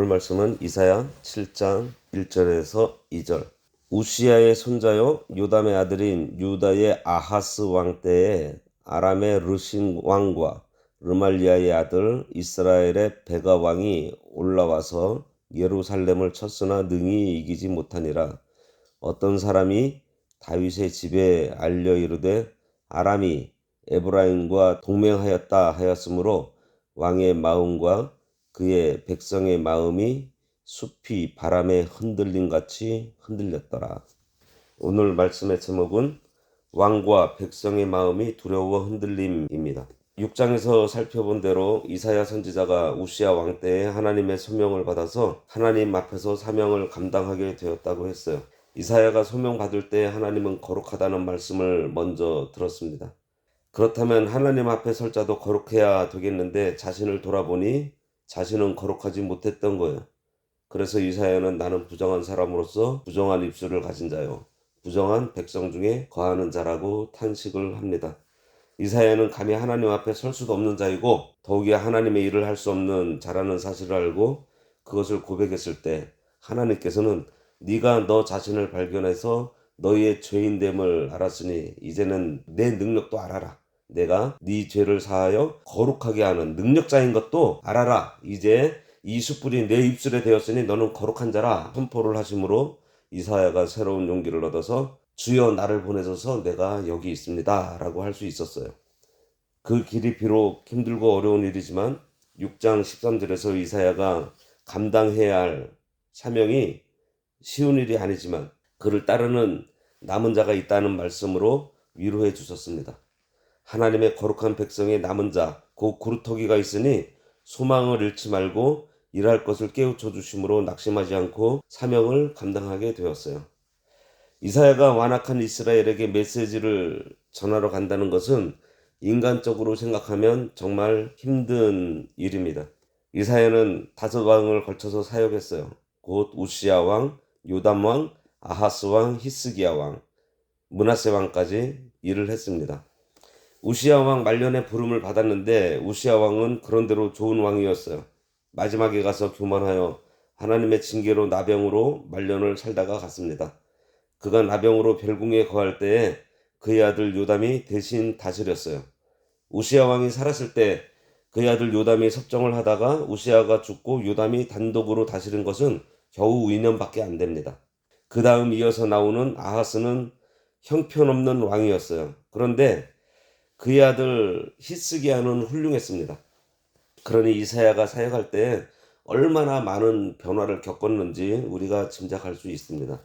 오늘 말씀은 이사야 7장 1절에서 2절. 우시야의 손자요 요담의 아들인 유다의 아하스 왕 때에 아람의 르신 왕과 르말리아의 아들 이스라엘의 베가 왕이 올라와서 예루살렘을 쳤으나 능히 이기지 못하니라. 어떤 사람이 다윗의 집에 알려 이르되 아람이 에브라임과 동맹하였다 하였으므로 왕의 마음과 그의 백성의 마음이 숲이 바람에 흔들림같이 흔들렸더라. 오늘 말씀의 제목은 왕과 백성의 마음이 두려워 흔들림입니다. 6장에서 살펴본 대로 이사야 선지자가 우시야 왕 때에 하나님의 소명을 받아서 하나님 앞에서 사명을 감당하게 되었다고 했어요. 이사야가 소명 받을 때 하나님은 거룩하다는 말씀을 먼저 들었습니다. 그렇다면 하나님 앞에 설 자도 거룩해야 되겠는데 자신을 돌아보니 자신은 거룩하지 못했던 거예요. 그래서 이사야는 나는 부정한 사람으로서 부정한 입술을 가진 자요, 부정한 백성 중에 거하는 자라고 탄식을 합니다. 이사야는 감히 하나님 앞에 설 수도 없는 자이고 더욱이 하나님의 일을 할 수 없는 자라는 사실을 알고 그것을 고백했을 때 하나님께서는 네가 너 자신을 발견해서 너희의 죄인됨을 알았으니 이제는 내 능력도 알아라. 내가 네 죄를 사하여 거룩하게 하는 능력자인 것도 알아라. 이제 이 숯불이 내 입술에 되었으니 너는 거룩한 자라 선포를 하심으로 이사야가 새로운 용기를 얻어서 주여 나를 보내셔서 내가 여기 있습니다 라고 할 수 있었어요. 그 길이 비록 힘들고 어려운 일이지만 6장 13절에서 이사야가 감당해야 할 사명이 쉬운 일이 아니지만 그를 따르는 남은 자가 있다는 말씀으로 위로해 주셨습니다. 하나님의 거룩한 백성의 남은 자, 곧 구루터기가 있으니 소망을 잃지 말고 일할 것을 깨우쳐 주심으로 낙심하지 않고 사명을 감당하게 되었어요. 이사야가 완악한 이스라엘에게 메시지를 전하러 간다는 것은 인간적으로 생각하면 정말 힘든 일입니다. 이사야는 5왕을 걸쳐서 사역했어요. 곧 우시야 왕, 요담 왕, 아하스 왕, 히스기야 왕, 므낫세 왕까지 일을 했습니다. 우시야 왕 말년에 부름을 받았는데 우시야 왕은 그런대로 좋은 왕이었어요. 마지막에 가서 교만하여 하나님의 징계로 나병으로 말년을 살다가 갔습니다. 그가 나병으로 별궁에 거할 때에 그의 아들 요담이 대신 다스렸어요. 우시야 왕이 살았을 때 그의 아들 요담이 섭정을 하다가 우시야가 죽고 요담이 단독으로 다스린 것은 겨우 2년밖에 안 됩니다. 그 다음 이어서 나오는 아하스는 형편없는 왕이었어요. 그런데 그의 아들 히스기야는 훌륭했습니다. 그러니 이사야가 사역할 때 얼마나 많은 변화를 겪었는지 우리가 짐작할 수 있습니다.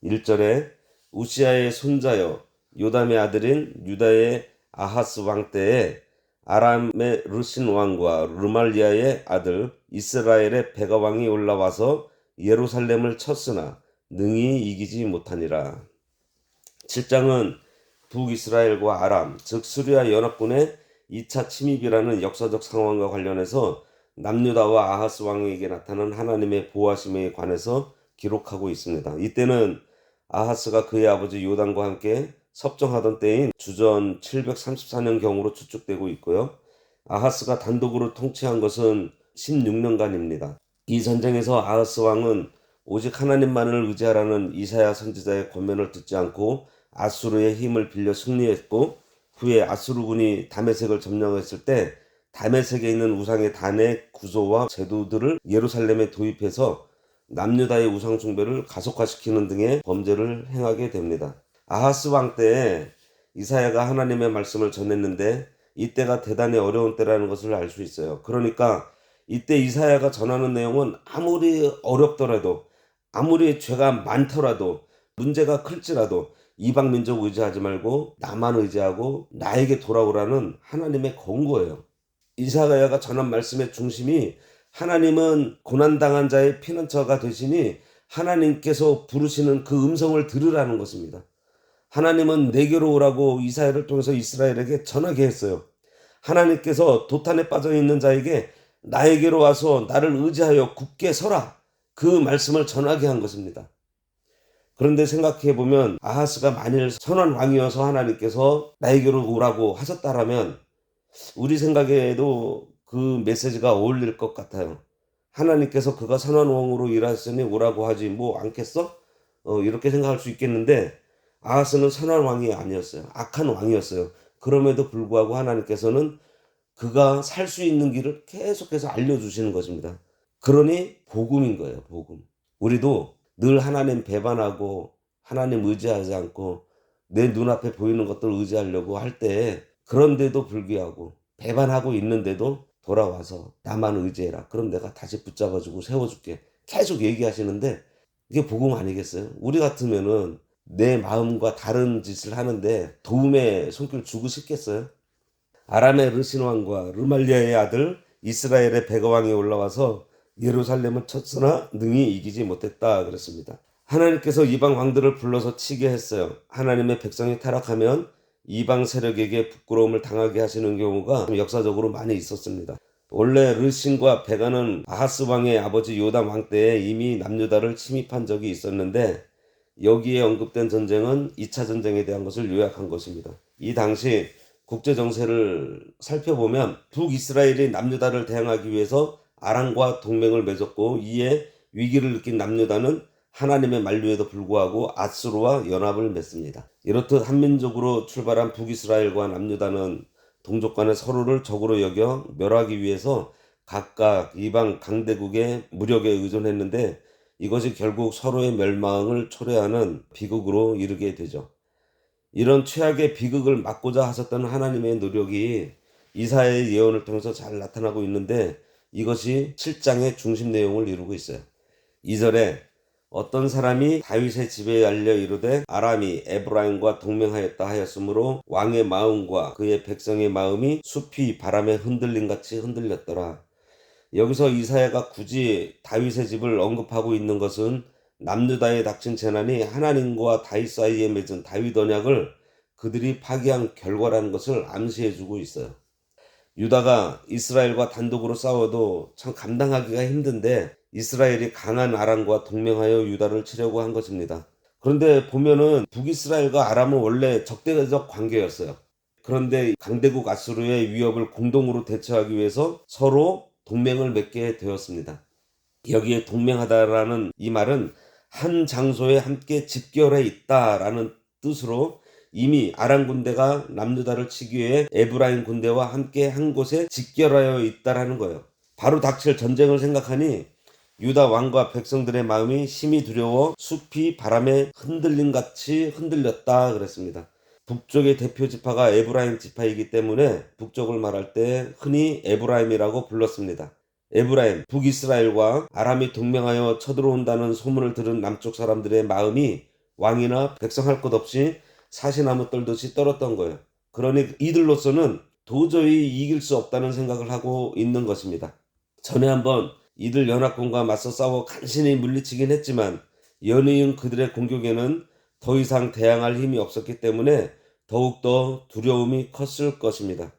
1절에 우시야의 손자여 요담의 아들인 유다의 아하스 왕 때에 아람의 르신 왕과 르말리아의 아들 이스라엘의 베가 왕이 올라와서 예루살렘을 쳤으나 능히 이기지 못하니라. 7장은 북이스라엘과 아람, 즉 스리아 연합군의 2차 침입이라는 역사적 상황과 관련해서 남유다와 아하스 왕에게 나타난 하나님의 보호하심에 관해서 기록하고 있습니다. 이때는 아하스가 그의 아버지 요담과 함께 섭정하던 때인 주전 734년경으로 추측되고 있고요. 아하스가 단독으로 통치한 것은 16년간입니다. 이 전쟁에서 아하스 왕은 오직 하나님만을 의지하라는 이사야 선지자의 권면을 듣지 않고 아수르의 힘을 빌려 승리했고 후에 아수르군이 다메섹을 점령했을 때 다메섹에 있는 우상의 단의 구조와 제도들을 예루살렘에 도입해서 남유다의 우상 숭배를 가속화시키는 등의 범죄를 행하게 됩니다. 아하스 왕 때에 이사야가 하나님의 말씀을 전했는데 이때가 대단히 어려운 때라는 것을 알 수 있어요. 그러니까 이때 이사야가 전하는 내용은 아무리 어렵더라도 아무리 죄가 많더라도 문제가 클지라도 이방 민족 의지하지 말고 나만 의지하고 나에게 돌아오라는 하나님의 권고예요. 이사야가 전한 말씀의 중심이 하나님은 고난당한 자의 피난처가 되시니 하나님께서 부르시는 그 음성을 들으라는 것입니다. 하나님은 내게로 오라고 이사야를 통해서 이스라엘에게 전하게 했어요. 하나님께서 도탄에 빠져 있는 자에게 나에게로 와서 나를 의지하여 굳게 서라, 그 말씀을 전하게 한 것입니다. 그런데 생각해보면 아하스가 만일 선한 왕이어서 하나님께서 나에게로 오라고 하셨다라면 우리 생각에도 그 메시지가 어울릴 것 같아요. 하나님께서 그가 선한 왕으로 일하셨으니 오라고 하지 뭐 않겠어? 이렇게 생각할 수 있겠는데 아하스는 선한 왕이 아니었어요. 악한 왕이었어요. 그럼에도 불구하고 하나님께서는 그가 살 수 있는 길을 계속해서 알려주시는 것입니다. 그러니 복음인 거예요. 복음. 우리도 늘 하나님 배반하고 하나님 의지하지 않고 내 눈앞에 보이는 것들 의지하려고 할 때 그런데도 불구하고 배반하고 있는데도 돌아와서 나만 의지해라. 그럼 내가 다시 붙잡아주고 세워줄게. 계속 얘기하시는데 이게 복음 아니겠어요? 우리 같으면은 내 마음과 다른 짓을 하는데 도움의 손길 주고 싶겠어요? 아람의 르신 왕과 르말리아의 아들 이스라엘의 베가 왕이 올라와서 예루살렘을 쳤으나 능히 이기지 못했다 그랬습니다. 하나님께서 이방 왕들을 불러서 치게 했어요. 하나님의 백성이 타락하면 이방 세력에게 부끄러움을 당하게 하시는 경우가 역사적으로 많이 있었습니다. 원래 르신과 베가는 아하스 왕의 아버지 요담 왕 때에 이미 남유다를 침입한 적이 있었는데 여기에 언급된 전쟁은 2차 전쟁에 대한 것을 요약한 것입니다. 이 당시 국제 정세를 살펴보면 북이스라엘이 남유다를 대항하기 위해서 아람과 동맹을 맺었고 이에 위기를 느낀 남유다는 하나님의 만류에도 불구하고 아수르와 연합을 맺습니다. 이렇듯 한민족으로 출발한 북이스라엘과 남유다는 동족 간에 서로를 적으로 여겨 멸하기 위해서 각각 이방 강대국의 무력에 의존했는데 이것이 결국 서로의 멸망을 초래하는 비극으로 이르게 되죠. 이런 최악의 비극을 막고자 하셨던 하나님의 노력이 이사야의 예언을 통해서 잘 나타나고 있는데 이것이 7장의 중심 내용을 이루고 있어요. 2절에 어떤 사람이 다윗의 집에 알려 이르되 아람이 에브라임과 동맹하였다 하였으므로 왕의 마음과 그의 백성의 마음이 숲이 바람에 흔들림같이 흔들렸더라. 여기서 이사야가 굳이 다윗의 집을 언급하고 있는 것은 남유다에 닥친 재난이 하나님과 다윗 사이에 맺은 다윗 언약을 그들이 파기한 결과라는 것을 암시해주고 있어요. 유다가 이스라엘과 단독으로 싸워도 참 감당하기가 힘든데 이스라엘이 강한 아람과 동맹하여 유다를 치려고 한 것입니다. 그런데 보면은 북이스라엘과 아람은 원래 적대적 관계였어요. 그런데 강대국 아수르의 위협을 공동으로 대처하기 위해서 서로 동맹을 맺게 되었습니다. 여기에 동맹하다라는 이 말은 한 장소에 함께 집결해 있다라는 뜻으로 이미 아람 군대가 남유다를 치기 위해 에브라임 군대와 함께 한 곳에 집결하여 있다라는 거예요. 바로 닥칠 전쟁을 생각하니 유다 왕과 백성들의 마음이 심히 두려워 숲이 바람에 흔들림같이 흔들렸다 그랬습니다. 북쪽의 대표 지파가 에브라임 지파이기 때문에 북쪽을 말할 때 흔히 에브라임이라고 불렀습니다. 에브라임, 북이스라엘과 아람이 동맹하여 쳐들어온다는 소문을 들은 남쪽 사람들의 마음이 왕이나 백성 할 것 없이 사시나무 떨듯이 떨었던 거예요. 그러니 이들로서는 도저히 이길 수 없다는 생각을 하고 있는 것입니다. 전에 한번 이들 연합군과 맞서 싸워 간신히 물리치긴 했지만 연이은 그들의 공격에는 더 이상 대항할 힘이 없었기 때문에 더욱더 두려움이 컸을 것입니다.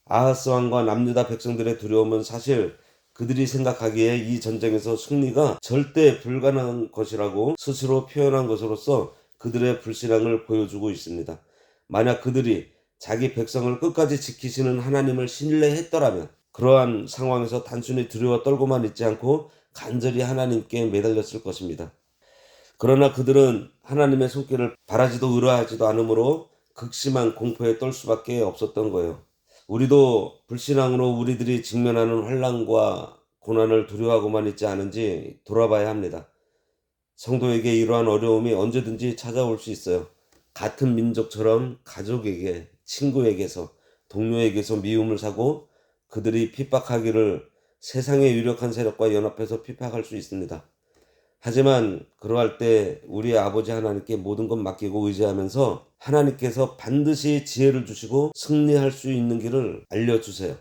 아하스 왕과 남유다 백성들의 두려움은 사실 그들이 생각하기에 이 전쟁에서 승리가 절대 불가능한 것이라고 스스로 표현한 것으로서 그들의 불신앙을 보여주고 있습니다. 만약 그들이 자기 백성을 끝까지 지키시는 하나님을 신뢰했더라면 그러한 상황에서 단순히 두려워 떨고만 있지 않고 간절히 하나님께 매달렸을 것입니다. 그러나 그들은 하나님의 손길을 바라지도 의뢰하지도 않으므로 극심한 공포에 떨 수밖에 없었던 거예요. 우리도 불신앙으로 우리들이 직면하는 환난과 고난을 두려워하고만 있지 않은지 돌아봐야 합니다. 성도에게 이러한 어려움이 언제든지 찾아올 수 있어요. 같은 민족처럼 가족에게, 친구에게서, 동료에게서 미움을 사고 그들이 핍박하기를 세상의 유력한 세력과 연합해서 핍박할 수 있습니다. 하지만 그러할 때 우리 아버지 하나님께 모든 것 맡기고 의지하면서 하나님께서 반드시 지혜를 주시고 승리할 수 있는 길을 알려주세요.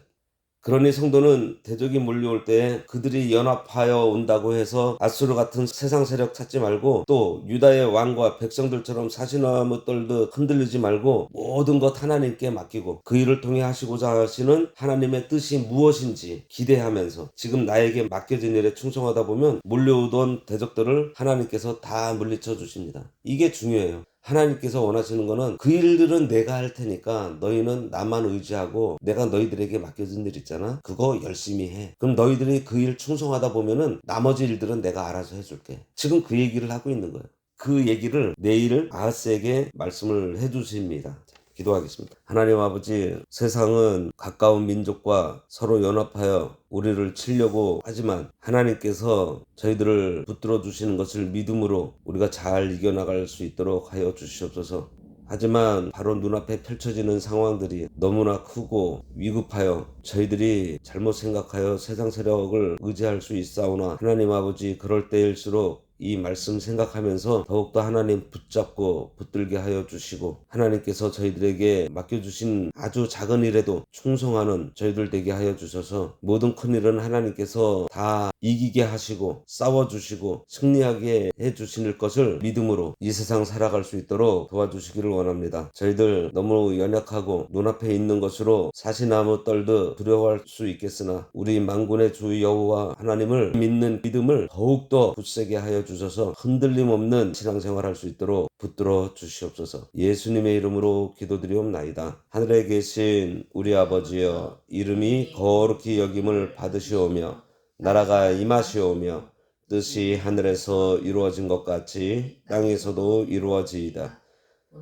그러니 성도는 대적이 몰려올 때 그들이 연합하여 온다고 해서 아수르 같은 세상 세력 찾지 말고 또 유다의 왕과 백성들처럼 사시나무 떨듯 흔들리지 말고 모든 것 하나님께 맡기고 그 일을 통해 하시고자 하시는 하나님의 뜻이 무엇인지 기대하면서 지금 나에게 맡겨진 일에 충성하다 보면 몰려오던 대적들을 하나님께서 다 물리쳐 주십니다. 이게 중요해요. 하나님께서 원하시는 거는 그 일들은 내가 할 테니까 너희는 나만 의지하고 내가 너희들에게 맡겨준 일 있잖아. 그거 열심히 해. 그럼 너희들이 그 일 충성하다 보면은 나머지 일들은 내가 알아서 해줄게. 지금 그 얘기를 하고 있는 거예요. 그 얘기를 내일 아하스에게 말씀을 해주십니다. 기도하겠습니다. 하나님 아버지, 세상은 가까운 민족과 서로 연합하여 우리를 치려고 하지만 하나님께서 저희들을 붙들어 주시는 것을 믿음으로 우리가 잘 이겨나갈 수 있도록 하여 주시옵소서. 하지만 바로 눈앞에 펼쳐지는 상황들이 너무나 크고 위급하여 저희들이 잘못 생각하여 세상 세력을 의지할 수 있사오나 하나님 아버지, 그럴 때일수록 이 말씀 생각하면서 더욱더 하나님 붙잡고 붙들게 하여 주시고 하나님께서 저희들에게 맡겨주신 아주 작은 일에도 충성하는 저희들 되게 하여 주셔서 모든 큰 일은 하나님께서 다 이기게 하시고 싸워주시고 승리하게 해주실 것을 믿음으로 이 세상 살아갈 수 있도록 도와주시기를 원합니다. 저희들 너무 연약하고 눈앞에 있는 것으로 사시나무 떨듯 두려워할 수 있겠으나 우리 만군의 주 여호와 하나님을 믿는 믿음을 더욱더 굳세게 하여 주셔서 흔들림 없는 신앙생활 할 수 있도록 붙들어 주시옵소서. 예수님의 이름으로 기도드리옵나이다. 하늘에 계신 우리 아버지여, 이름이 거룩히 여김을 받으시오며 나라가 임하시오며 뜻이 하늘에서 이루어진 것 같이 땅에서도 이루어지이다.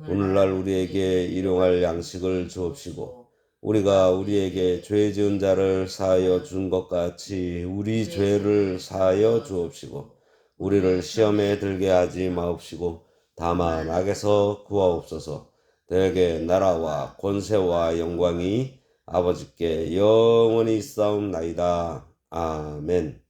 오늘날 우리에게 일용할 양식을 주옵시고 우리가 우리에게 죄 지은 자를 사하여 준 것 같이 우리 죄를 사하여 주옵시고 우리를 시험에 들게 하지 마옵시고 다만 악에서 구하옵소서. 대개 나라와 권세와 영광이 아버지께 영원히 있사옵나이다. 아멘.